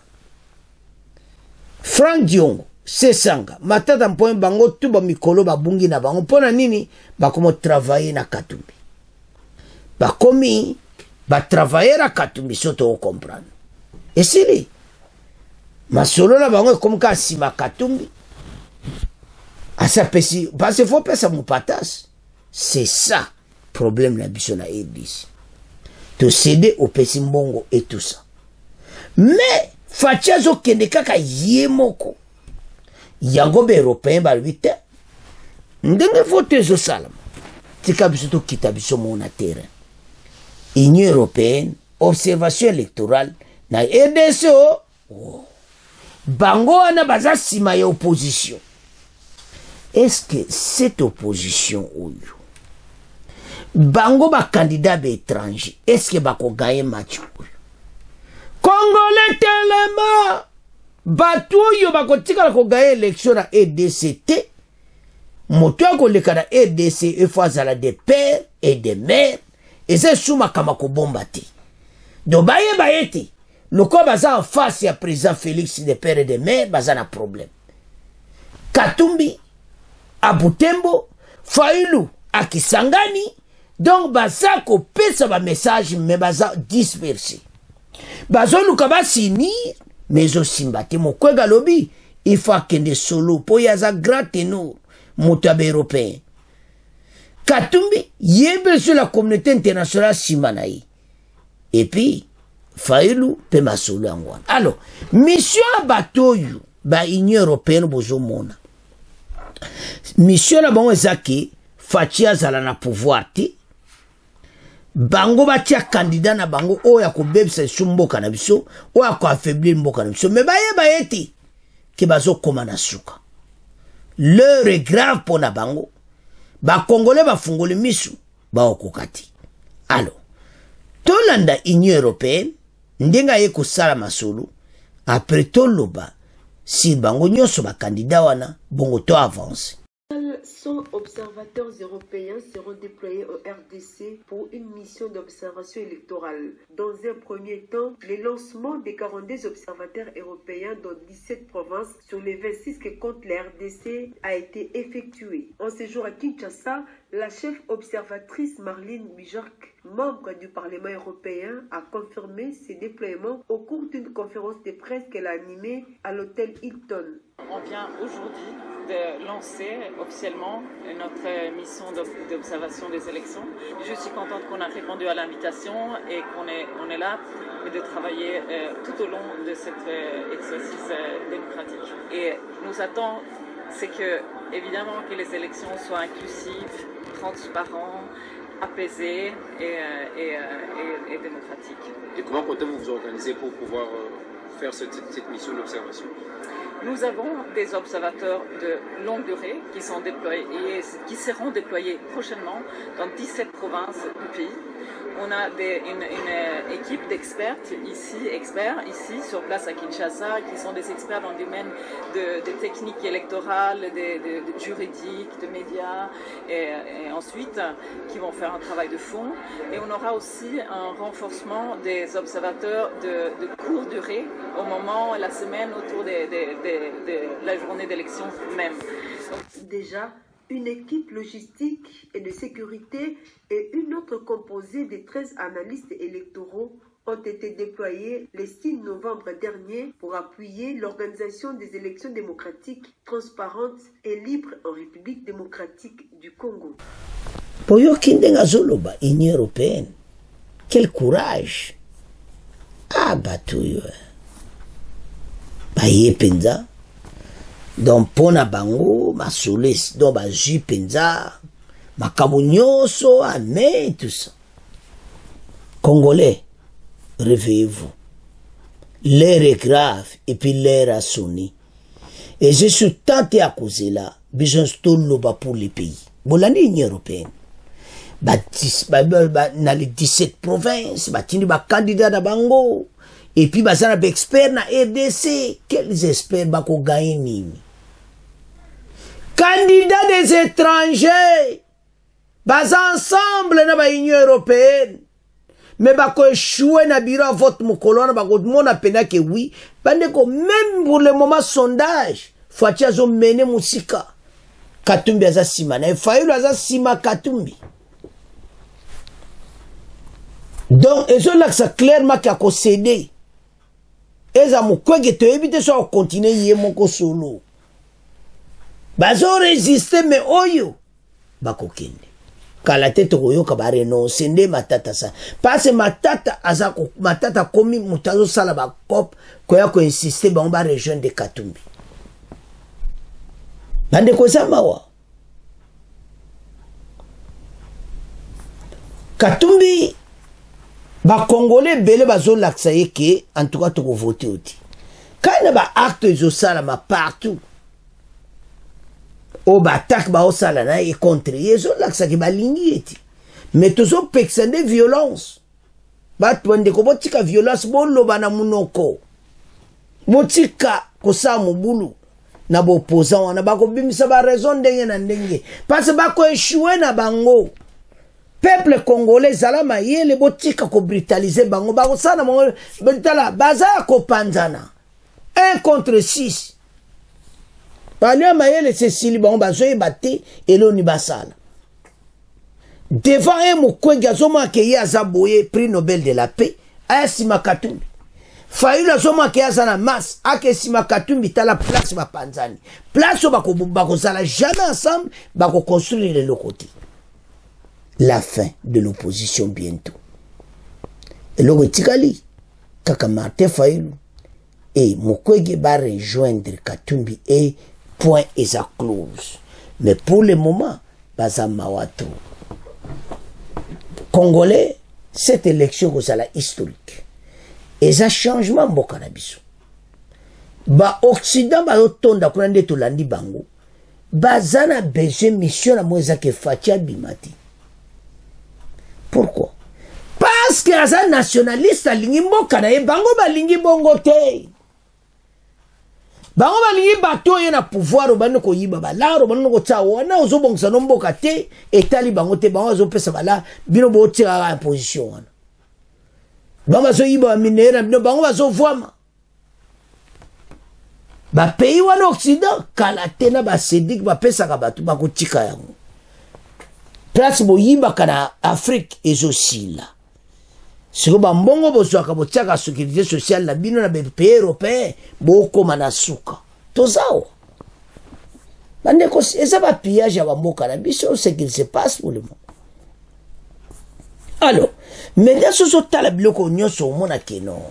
Frank Diongo, Sesanga, Matata Mpoye bango tu ba mikolo babungi na bango pona nini bakomo travailler na Katumbi. Bakomi ba travailler na Katumbi soto o comprendre. Esili masolo na bango comme ka sima Katumbi. Asa pesi parce qu'il faut pesa mupatas. C'est ça problème la biso na EDC. To céder au pesi mbongo et tout ça. Mais Fachazo kende kaka yemoko. Yango be européen ba luite. Ndenge vote zo salama. Tika biso to kita biso mona terrain. Union européenne, observation électorale na EDC oh. Bango wana baza sima ya opposition. Est-ce que cette opposition oyo bango ba candidat étranger, est-ce que bako gagner match oyo? Congolais tellement batuyo bakotika ko gagner élection na EDCT. Moto ko leka na EDC e fazala de père et de mère et c'est souma kama ko bombati. Do baye bayeti loko baza en face ya président Félix de père et de mère baza na problème. Katumbi a Butembo, Fayulu a Kisangani, donc baza ko pesa ba message mais baza dispersé. Bazo lukaba sinir mais aussi mbate mokwega lobi il faut kende solo po yaza grand ténor motabe européen. Katumbi yebe sur la communauté internationale simanaï. Et puis Fayulu pe masolo angwana. Alors, mission batoyu ba Union européenne bozo mona. Mission na bango ezaki Fatia zala na pouvoir ti. Bango batia candidat na bango oya ko bebisa sumboka na biso, oya ko affaiblir mboka na biso. Mais bayeti ke bazo koma na suka. L'heure est grave pour na bango. Ba Congolais ba fungole misu ba okokati. Alors, tolanda Union européenne ndenga ye kosala masolo après toloba si bango nyonso ba candidat wana bongo to avance. 100 observateurs européens seront déployés au RDC pour une mission d'observation électorale. Dans un premier temps, le lancement des 42 observateurs européens dans 17 provinces sur les 26 que compte le RDC a été effectué. En séjour à Kinshasa, la chef observatrice Marlene Bijork, membre du Parlement européen, a confirmé ses déploiements au cours d'une conférence de presse qu'elle a animée à l'hôtel Hilton. On vient aujourd'hui de lancer officiellement notre mission d'observation des élections. Je suis contente qu'on a répondu à l'invitation et qu'on est là de travailler tout au long de cet exercice démocratique. Et nous attendons, c'est que, évidemment, que les élections soient inclusives, transparentes, apaisées et démocratiques. Et comment comptez-vous vous organiser pour pouvoir faire cette mission d'observation? Nous avons des observateurs de longue durée qui sont déployés et qui seront déployés prochainement dans 17 provinces du pays. On a une équipe d'experts ici sur place à Kinshasa qui sont des experts dans le domaine de techniques électorales, de juridiques, de médias et ensuite qui vont faire un travail de fond. Et on aura aussi un renforcement des observateurs de courte durée au moment, la semaine autour de la journée d'élection même. Déjà, une équipe logistique et de sécurité et une autre composée de 13 analystes électoraux ont été déployés le 6 novembre dernier pour appuyer l'organisation des élections démocratiques transparentes et libres en République démocratique du Congo. Poyo Kindenga Zoloba, Union européenne, quel courage! Ah, Batuyo! Baye Penza! Donc, pona bango, ma solis, donc, ba ju penza, ma kabunyoso, amé, tout ça. Congolais, réveillez-vous. L'air est grave, et puis l'air a sonné. Et je suis tenté à causer là, besoin de pour les pays. Bon, l'année Union européenne. Dans les 17 provinces, tini ba candidat da bango. Et puis, bazana ba expert na RDC. Quels experts bako gagner nini? Candidats des étrangers, bas ensemble dans l'Union européenne, mais bako échoué na bureau à vote mokolona bako mona pena que oui bandeko même pour le moment sondage Fati azo mené musika Katumbi aza sima na Fayulu aza sima Katumbi donc ezo laksa clairement qu'il a concédé eza mukwege to ebite so continuer yé moko solo bazo résister mais oyo bako kende kala tete koyoka ba renoncer nde matata sa parce matata azako matata komi mutazo sala ba cop koya ko insister ba on ba rejoindre de Katumbi bande ko samawa Katumbi ba congolais belé bazo laksa yeke en tout cas to voter oti kana ba acte zo sala ma partout o ba attaque ba osala na e contre yezo laksa ki ba lingi eti mais toujours pexende violence ba twende ko botika violence bolo bana munoko botika ko sa mubulu na bo opposant wana ba ko bimisa ba raison ndenge na ndenge parce ba ko échouer na bango peuple congolais zala mayele botika ko brutaliser bango ba ko sana mo betala baza ko panzana 1 contre 6 Banya mayele Cécile bon bazoye baté et l'oni basala. Devant un mokwege azoma akeye azaboye prix Nobel de la paix ayasima Katumbi. Fayulu azoma akeye azana masse akesima Katumbi tala place ba panzani. Place bako zala jamais ensemble bako construire de l'autre côté. La fin de l'opposition bientôt. Et l'autre tikali kaka Martin Fayulu et mokwege ba rejoindre Katumbi et point est à close. Mais pour le moment, Bazamawato. Congolais, cette élection est la historique. Et ça changement bokanabiso. Ba Occident ba otonda kunande tolandi bango. Bazana besoin mission na mweza ke Fatia Bimati. Pourquoi? Parce que aza nationaliste alingi mboka na ye bango balingi bongo te. Bango balingi bato ye na pouvoir bano ko yiba balaro bano ko tsa wana ozobongisa no mboka te etali bango te bango azopesa bala bino bo tira en position wana bango azo yiba minera bino bango azo voama ba pays wana Occident kala tena ba sedik ba pesa ka bato ba ko tika yango place bo yiba kana Afrique ezosila siko ba mbongo bozwaka botiaka sécurité sociale na bino na pays européen bokoma na suka tozao bandeko eza ba pillage ya bamboka na biso ce qu'il se passe pour le moment. Alors maintenant soso tala biloko nyonso omona ke non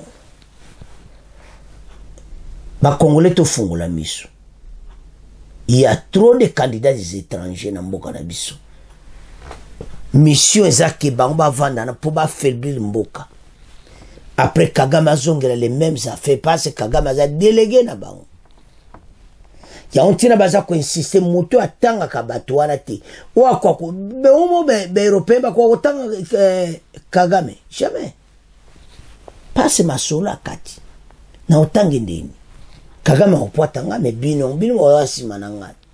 ba congolais to fungola miso il y a trop de candidats des étrangers na mboka na biso. Mission ezaki bango bavanda na po bafaiblir mboka. Après Kagame azongela les mêmes affaires parce que Kagame a délégué na bango. Ya ontina baza ko insister moto atanga ka bato wana te. O akwa ko be omo be européen ba ko otanga Kagame. Jamais. Passe masola kati. Na otangi ndeni. Kagame opwatanga me bino wasima na ngati.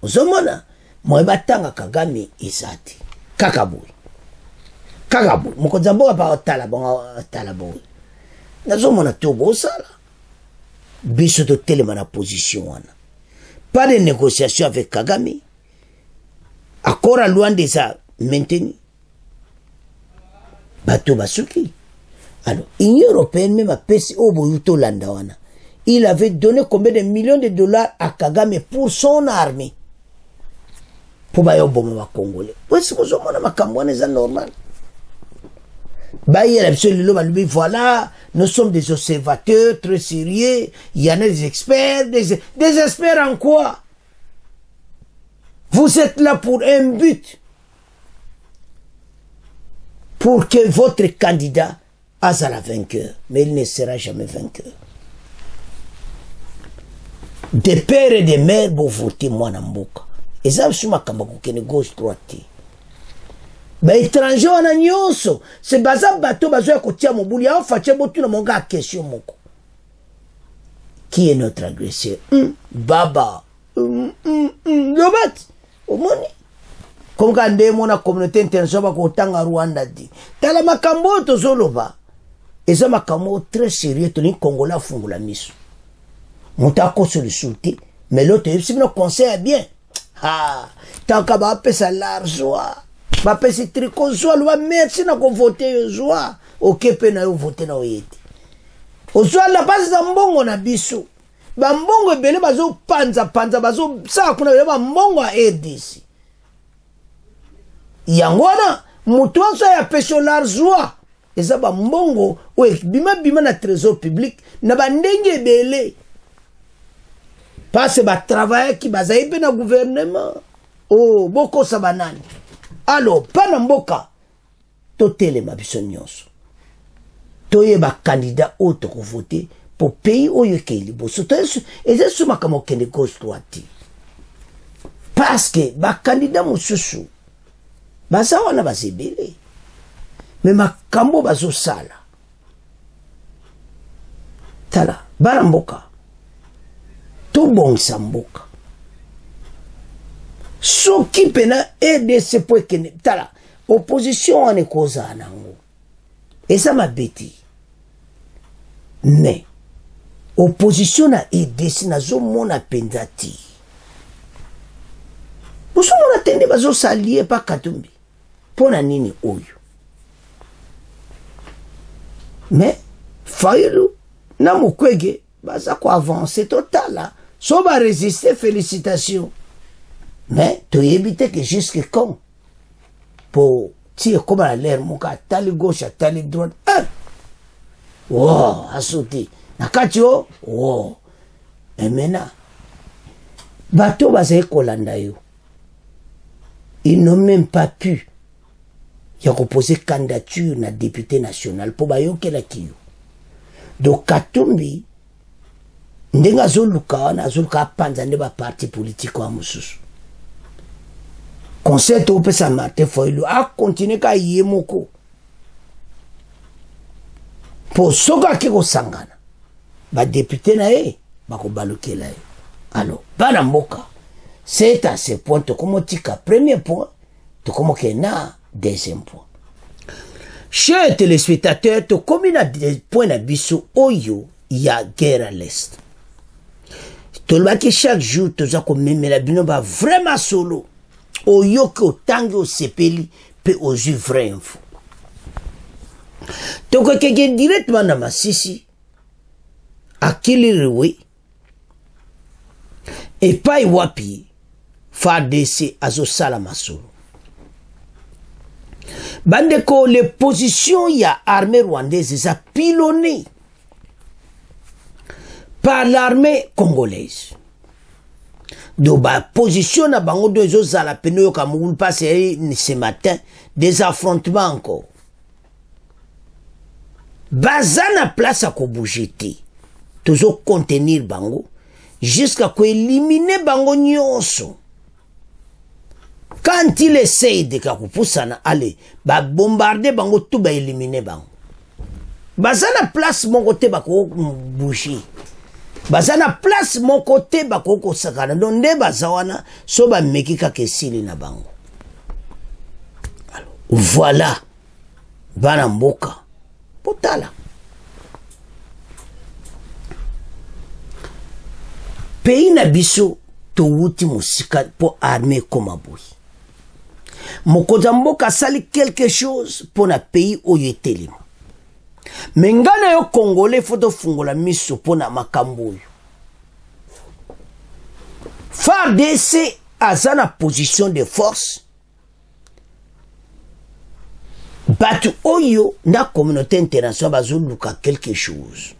Ozomona mo batanga Kagame isati. Kakaboui moko zamboka pa tala boui nazomona tobo sala biso to telema na position wana pas de négociation avec Kagame accord à loin de ça maintenu bato basuki. Alors l'Union européenne même a pesi oboyuto landa wana il avait donné combien de millions de dollars à Kagame pour son armée pour bayo bomo ba Congolais. Ouais, c'est comme ça makambo eza normal. Baye absolument lui voilà, nous sommes des observateurs très sérieux, il y en a des experts, des experts en quoi? Vous êtes là pour un but. Pour que votre candidat soit la vainqueur, mais il ne sera jamais vainqueur. Des pères et des mères vont voter moi na mboka. Et ça, c'est ma gauche droite. Ba étranger wana nyonso, c'est baza bato bazo ya kotia mobuli ya fache botu na monga question moko. Qui est notre agresseur? Baba. Lobat. Omoni. comme quand la communauté internationale va kotanga Rwanda dit tala makambo tozoloba eza makambo très sérieux toni Congolais fungula miso monta ko sur le souté mais l'autre si le conseil bien ah tant ka ba pesa l'argent ba pesa tricot zo lwa merci na ko voter zo OK pe na yo voter na oyeti ozwa la base za mbongo na biso ba mbongo ebele bazo panza bazo sa kuna ba mbongo a RDC yangwana mutu anso ya peso l'argent eza ba mbongo we bima na trésor public na ba ndenge ebele parce ba travailler qui bazayi pe na gouvernement oh boko sa banani alors pana mboka totelema biso nyonso toyeba candidat autre ko voter pour pays oyo ke liboso eza suma kama okende gauche droite parce que ba candidat mosusu baza wana bazebele mais makambo bazosala tala bana mboka tobongisa mboka soki pena RDC po ekende tala opposition wana ekozala nango eza mabeti mais opposition na RDC nazomona mpenza ti bosomona tende bazosalie pa Katumbi mpona nini oyo mais Fayulu na Mukwege baza ko avancer total so ba résister félicitations mais tu évites que jusque quand pour tirer comme à l'air mon gars tali gauche tali droite wow asouti nakatio wow et maintenant bato baza kolanda yo ils n'ont même pas pu y a proposé candidature na député national pour bayokela kiyo donc Katumbi ndenga zoluka na zoluka panza nde ba parti politique wa mususu conseil to pesa Martin Fayulu a continuer ka yemoko pour soka ke ko sangana ba député na ba ko balokela alors bana mboka c'est à ce point to comme tika premier point to comme que na deuxième point chers téléspectateurs to comme na des points na biso oyo ya guerre à l'est tolobaki chaque jour toza komemela bino ba vraiment solo oyoki otangi osepeli mpe ozwi vrai info tokokeke directement na Masisi akiliriwe epai wapi FARDC azosala masolo bandeko les positions ya armée rwandaise eza pilonné par l'armée congolaise. Donc, position na bango de zala peno yoka mougoul passé ce matin, des affrontements encore. Bazana place à ko bougete. Toujours contenir bango, jusqu'à ko éliminer bango nyonso. Quand il essaye de kakupusana, allez, ba bombarder bango tout ba éliminer bango. Bazana place mon côté bako bouger. Bazana place mon côté bakoko sakana donc nde bazawana so ba meki kaka esili na bango. Alors voilà bana mboka potala pays na biso to wuti musika po armée koma boy mokoza mboka sali quelque chose pour na pays oyo etelema. Mais ngana yo Congolais faut fungola miso pona makambo yo. FARDC aza na position de force. Batu oyo na communauté internationale bazoluka quelque chose.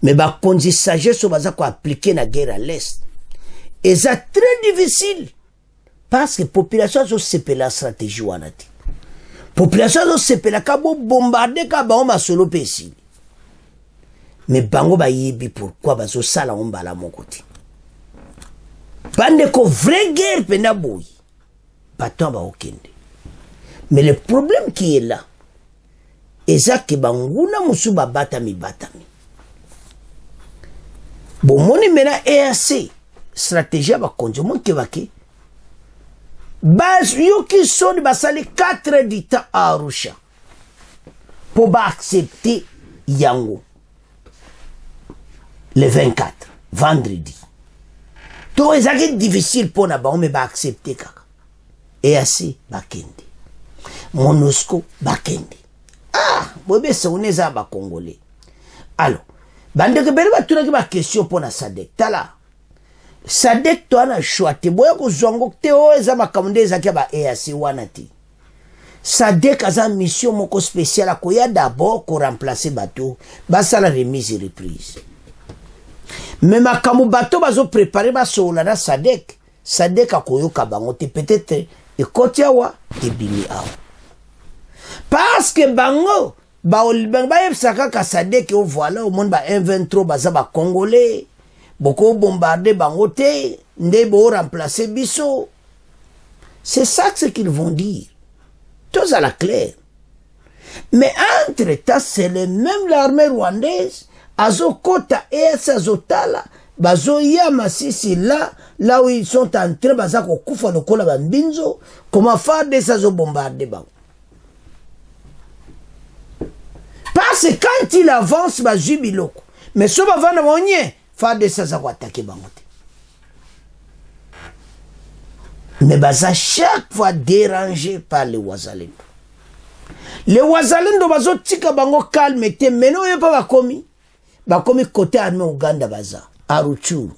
Mais ba konzi sagesse baza ko appliquer na guerre à l'est. Et ça très difficile parce que population zo sepela la stratégie wanati. Population zo sepela ka bo bombarder ka ba ma solo pesi. Mais bango ba yebi pourquoi bazo sala ombala mon côté. Bande ko vraie guerre pena boy. Baton ba okende. Mais le problème qui est là, eza ke banguna musuba batami. Bon moni mena EAC stratégie ba konjo mon ke bake. Yuki Son basali 4 heures du temps à Arusha pour accepter Yango le 24 vendredi. Donc c'est difficile pour na ba mais ba accepter kaka. Et assez bakende. Monusco bakende. Ah, bobe se oneza ba congolais. Alors, bande ke bele ba tuna ki ba question pour na Sadek tala. Sadek to ana choite boya ko zongo te o eza makamde eza ke ba EAC wana ti. Sadek aza mission moko spécial akoya d'abord ko remplacer bateau basa la remise et reprise. Mais makambo bateau bazo préparer ba sola na Sadek. Sadek akoyoka bango te peut-être e kotiawa te bimi awa. Parce que bango ba yebsaka ka Sadek o voilà au monde ba M23 baza ba congolais. Beaucoup bombardé bangote, ndebo remplacer biso. C'est ça ce qu'ils vont dire. Tous à la claire. Mais entre-temps, c'est le même l'armée rwandaise, azo kota et azotala, bazo yama sisi là où ils sont entrés, bazako kufa lokola bambinzo, comment faire des azo bombarder bango. Parce que quand il avance, bazubiloko. Mais ce va vendre monnier. Fade ça va attaquer bangote. Mais baza chaque fois dérangé par les Wazalendo. Les Wazalendo bazo tika bango calme te meno yepa bakomi côté armée Ouganda baza Aruchuru.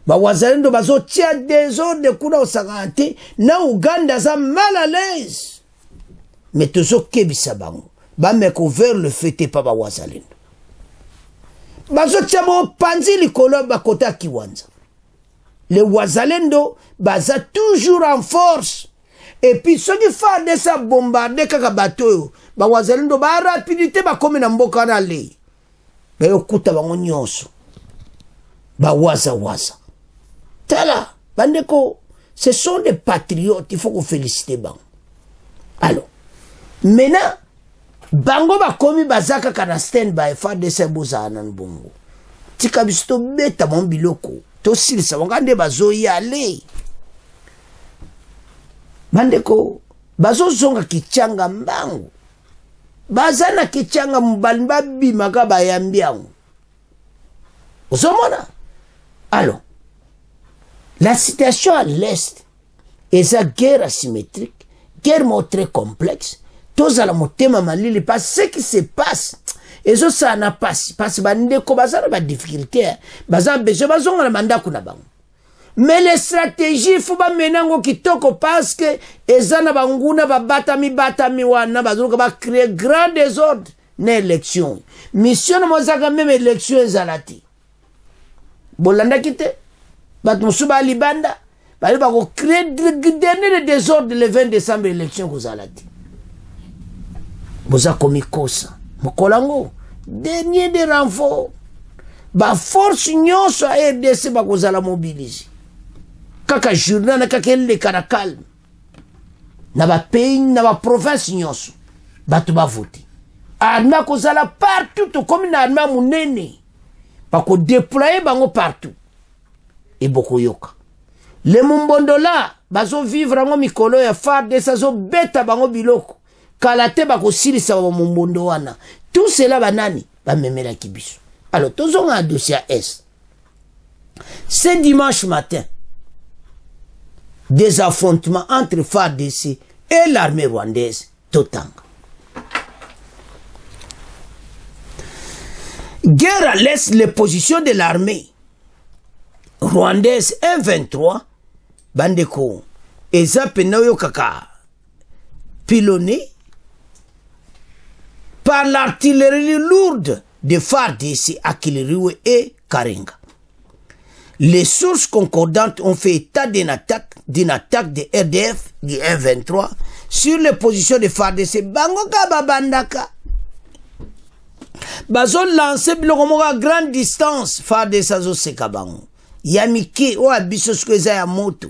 Ba Wazalendo bazo tia désordre kuna osangante na Ouganda za mal à l'aise. Mais tozo kebisa bango. Ba meko vers le fete pa ba Wazalendo. Bazo tiamo panzi likolo bakota kiwanza. Les Wazalendo baza toujours en force. Et puis ceux qui font de ça bombarder kaka bateau, ba Wazalendo ba rapidité ba comme na mboka na le. Ba yokuta bango nyonso. Ba waza. Tala, bandeko, ce sont des patriotes, il faut qu'on félicite bango. Alors, maintenant bango ba komi bazaka kana stand by fa de seboza nan bongo. Tika bisto beta mon biloko. To silisa wangande bazo yale. Bandeko bazo zonga kichanga mbangu. Bazana kichanga mbalmba bimaka bayambiangu. Osomona. Alors, la situation à l'est est une guerre asymétrique, guerre très complexe. Tous à la motema malili parce ce qui se passe et ça n'a pas parce que bande ko bazana ba difficulté bazana besoin bazonga na manda kuna bango mais les stratégies faut ba menango kitoko parce que ezana banguna ba batami wana bazoka ba créer grand désordre na élection mission mozaka même élection ezalati bolanda kite bat musuba libanda bali ba ko créer dernier désordre le 20 décembre élection kozalati. Boza komikosa mokolango dernier de renfort ba force nyonso a RDC ba kozala mobiliser kaka journal na kaka le karakal na ba pays na ba province nyonso batu ba voter arma kozala partout comme na arma munene ba ko déployer bango partout et boko yoka le mumbondo la bazo vivre ngo mikolo ya FARDC sazo beta bango biloko kalate bako silisa wa mumbondo wana. Tout cela banani ba memela kibiso. Alors tozonga un dossier S. Ce dimanche matin, des affrontements entre FARDC et l'armée rwandaise Totanga. Guerre à l'est, les positions de l'armée rwandaise M23 bandeko eza penayo kaka pilonné par l'artillerie lourde de FARDC à Kiliriwe et Karenga. Les sources concordantes ont fait état d'une attaque de RDF du M23 sur les positions de FARDC. Bango kababandaka. Bazo lancé biloko à grande distance FARDC azo sekabango. Yamiki o abiso skweza ya moto.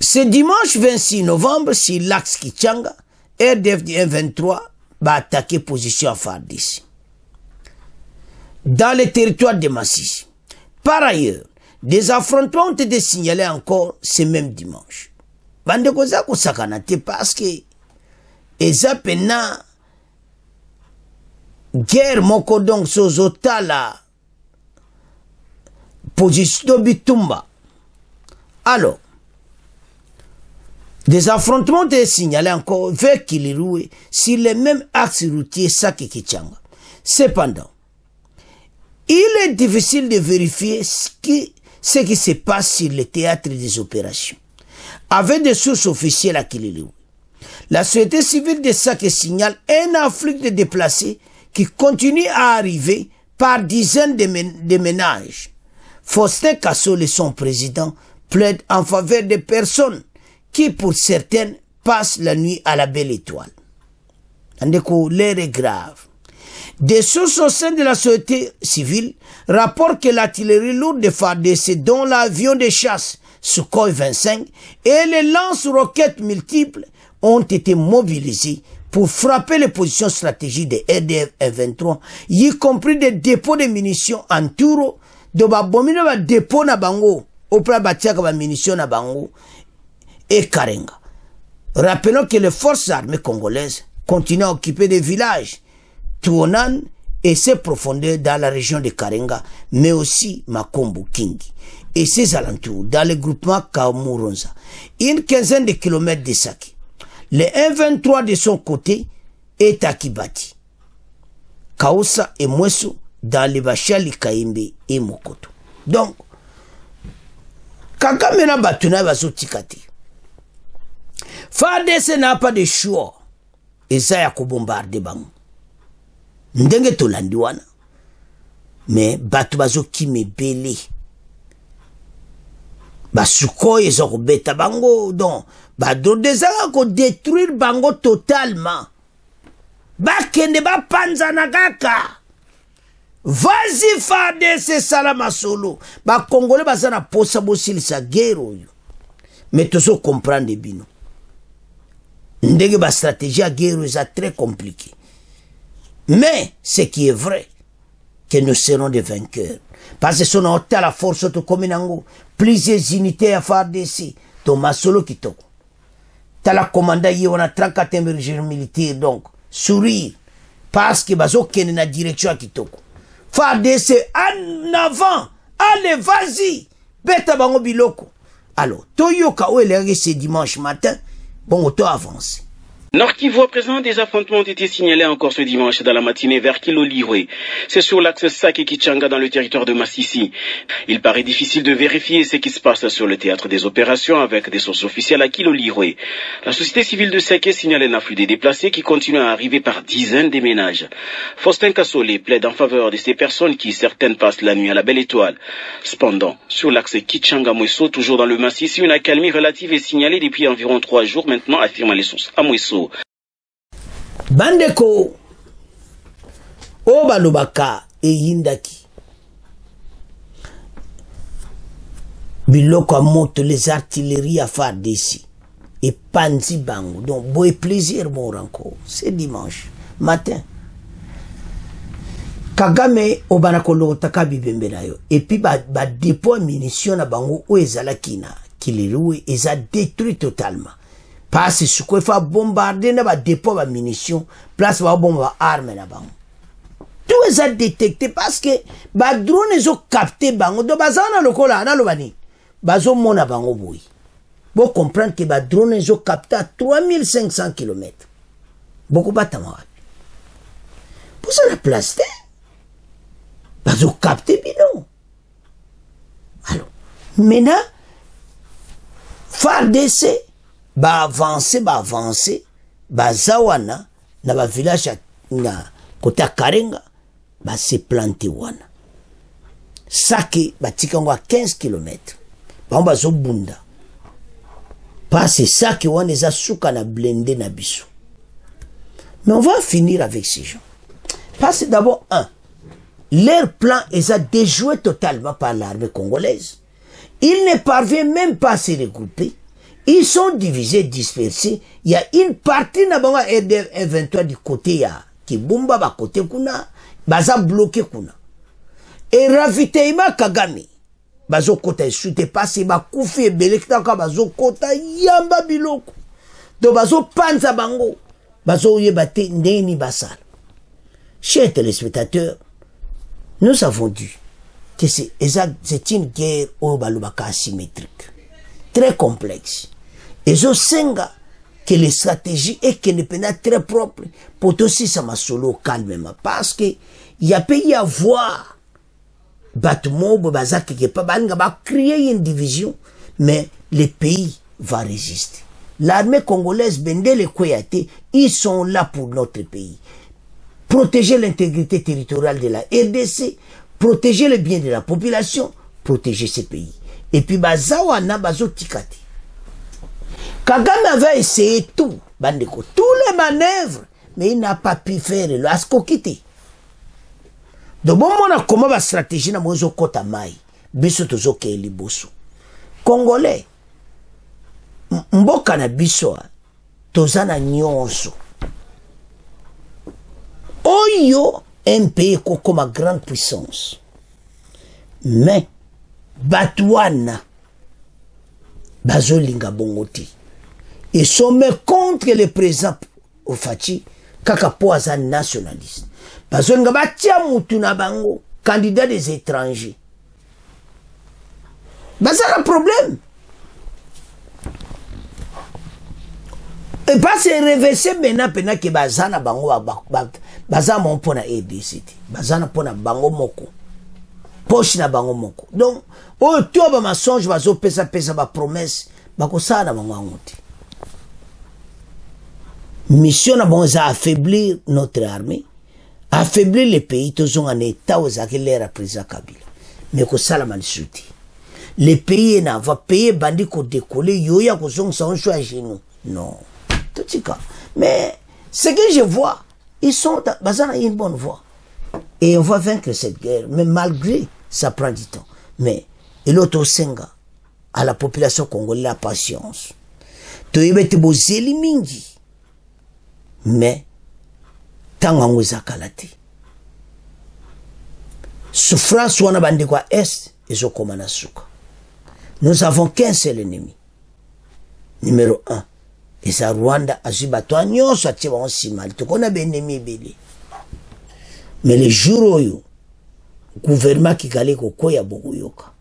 Ce dimanche 26 novembre, sur l'axe Kichanga, RDF du M23 va attaquer position à FARDC dans le territoire de Masisi. Par ailleurs, Des affrontements ont été signalés encore ce même dimanche. Bande koza ko sakanate parce que eza pena guerre moko donc sozotala position bitumba. Alors, des affrontements ont été signalés encore vers Kiliroué sur les mêmes axes routiers Sake Kichanga. Cependant, il est difficile de vérifier ce qui se passe sur le théâtre des opérations. Avec des sources officielles à Kiliroué, la société civile de Sake signale un afflux de déplacés qui continue à arriver par dizaines de ménages. Faustin Kassole, son président, plaide en faveur des personnes qui, pour certaines, passent la nuit à la Belle Étoile. L'air est grave. Des sources au sein de la société civile rapportent que l'artillerie lourde de FARDC, dont l'avion de chasse Sukhoi 25 et les lance-roquettes multiples, ont été mobilisés pour frapper les positions stratégiques des RDF F23, y compris des dépôts de munitions en Touro, de babomino ba dépôt na bango, auprès batiaka ba munitions na bango, et Karenga. Rappelons que les forces armées congolaises continuent à occuper des villages, Tuonan et ses profondeurs dans la région de Karenga, mais aussi Makombo Kingi et ses alentours dans le groupement Kamuronza, une quinzaine de kilomètres de Sake. Le M23 de son côté est à Kibati, Kaoussa et Mweso dans les Bachali Kaimbe et Mokoto. Donc, Kagame na batuna bazotikati. FARDC n'a pas de choix. Et ça y a bombarder bang. Ndenge tolandi wana. Mais batu bazo kime bele. Basuko yezo beta bango donc badro desanga ko détruire bango totalement. Bakende ba panza nagaka. Vas-y FARDC salama solo. Ba Congolais bazana posa bosili sa guerre oyo. Mais tozo comprendre bino. Ndenge ba stratégie à guerre est très compliquée. Mais ce qui est vrai, que nous serons des vainqueurs. Parce que son hôtel à la force de Kominango, plusieurs unités à FARDC, Thomas Solo Kitoko. T'as la commandant y on a 34 émergents militaires donc, sourire, parce que bazo kene na direction à Kitoko. FARDC en avant, allez vas-y, beta bango biloko. Alors, Toyoka où est ce dimanche matin, bon, auto avance. Nord Kivu, à présent, des affrontements ont été signalés encore ce dimanche dans la matinée vers Kilolirwe. C'est sur l'axe Sake Kichanga dans le territoire de Massissi. Il paraît difficile de vérifier ce qui se passe sur le théâtre des opérations avec des sources officielles à Kilolirwe. La société civile de Sake signale un afflux des déplacés qui continue à arriver par dizaines de ménages. Faustin Kassole plaide en faveur de ces personnes qui, certaines, passent la nuit à la Belle Étoile. Cependant, sur l'axe Kichanga-Mweso, toujours dans le Massissi, une accalmie relative est signalée depuis environ 3 jours maintenant, affirment les sources à Mweso. Bandeko Obalobaka e Yindaki Biloko moto les artilleries à FARDC et Panzi Bango. Donc, boy plaisir mon encore. C'est dimanche matin. Kagame Obanakolo Takabi Bembelayo. Et puis ba dépôt munitions na bango o ezalakina Kiliroué eza détruit totalement. Parce que ce qu'il faut bombarder na ba dépôt ba munitions, place ba bomba arme na bango. Tout est détecté parce que ba drone ezo capté bango do bazana lokola na lobani. Bazo mona bango boy. Vous comprenez que ba drone ezo capté à 3500 km. Beaucoup pas tamara. Pour ça la place té. Bazo capté bidon. Alors, maintenant FARDC ba avancer, ba zawana, na ba village na kota Karenga, ba se planter wana. Sake, ba tikango à 15 km. Ba mba zo bunda. Parce Sake wana eza suka na blende na biso. Mais on va finir avec ces gens. Parce que d'abord, leur plan est déjoué totalement par l'armée congolaise. Ils ne parviennent même pas à se regrouper. Ils sont divisés, dispersés. Il y a une partie na banga RDF 23 du côté ya Kibumba ba côté kuna, baza bloqué kuna. Et ravitaillement Kagame bazo kota esute pasi bakufi ebele kitaka bazo kota yamba biloko do bazo panza bango bazo yeba te ndeni basala. Chers téléspectateurs, nous avons dit que c'est une guerre au balubaka asymétrique, très complexe. Et je sais que les stratégies et que les peines très propres pour aussi ça m'a solo calmement parce que il y a pu y avoir battement bazak qui pas va créer une division mais le pays va résister. L'armée congolaise Bendele Koyate, ils sont là pour notre pays. Protéger l'intégrité territoriale de la RDC, protéger le bien de la population, protéger ce pays. Et puis bazawana bazo tikati. Kagame avait essayé tout, bandeko, tous les manœuvres, mais il n'a pas pu faire le askokite. Donc bon on a comment la stratégie na mozo kota mai, biso tozo ke liboso. Congolais mboka na biso tozana nyonso. Oyo un pays comme grande puissance. Mais Batouana bazolinga bongoti. Ils sont même contre le président Ofachi kaka poaza nationaliste. Bazolinga batia mutu na bango candidat des étrangers. Baza un problème. Et pas se reverser maintenant pendant que bazana bango bazana mon pona EDCT bazana pona bango moko poche na bango moko donc oh tu as ma songe bazo pesa ba promesse bako sana bango ngote mission na bon za affaiblir notre armée affaiblir les pays tous en état aux akilera président Kabila mais ko sala malisuti les pays na va payer bandi ko décoller yoya ko son choix chez nous non. Mais ce que je vois, ils sont dans une bonne voie. Et on va vaincre cette guerre, mais malgré ça prend du temps. Mais l'autre senga à la population congolaise la patience. Tu es bête bozeli mingi. Mais tanga ngweza kalati. Souffrance wana bandikwa est et zokomana suka. Nous avons qu'un seul ennemi. Numéro 1. Et ça Rwanda a subi toi nyo soit tu vas si mal tu connais bien ennemi belé mais les jours où gouvernement qui galé ko koya bokuyoka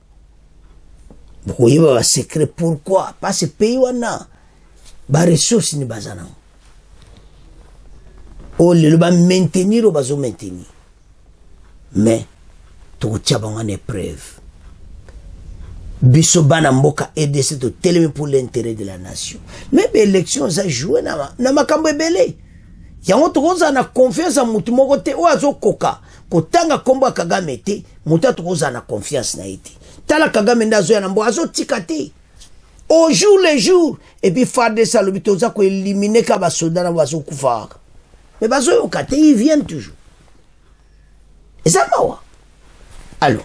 bokuyoba va secret pourquoi parce que pays wana ba ressources ni bazana o le ba maintenir o bazo maintenir mais to tchaba ngane épreuve biso bana mboka EDC to telemi pour l'intérêt de la nation. Même élection ça joué na makambo ebele. Yango tokoza na confiance à mutu moko te o azokoka kotanga kombo Kagame te mutu tokoza na confiance na ite. Tala Kagame ndazo ya mbo azotika te. Au jour le jour et puis farde ça le bitoza ko éliminer ka ba soldat na bazo kufa. Mais bazo yokate ils viennent toujours. Et ça mawa. Alors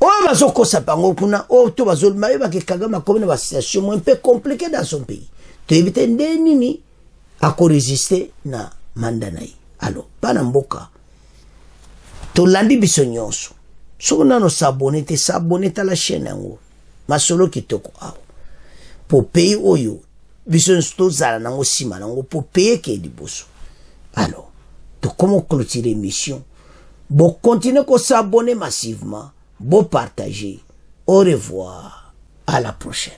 oh, bazoko sapango kuna, oh, to bazol maïba ke Kagame comme une situation un peu compliquée dans son pays. Tu évites nini à résister na mandanaï. Alors, panamboka. To landi bisonyonso. So nano s'abonner à la chaîne yango. Masolo kitoko awo. Pour payer oyo, bisonsto zala nango sima nango pour payer ke diboso. Alors, to comment clôturer l'émission? Bon, continuez à s'abonner massivement. Beau partager. Au revoir. À la prochaine.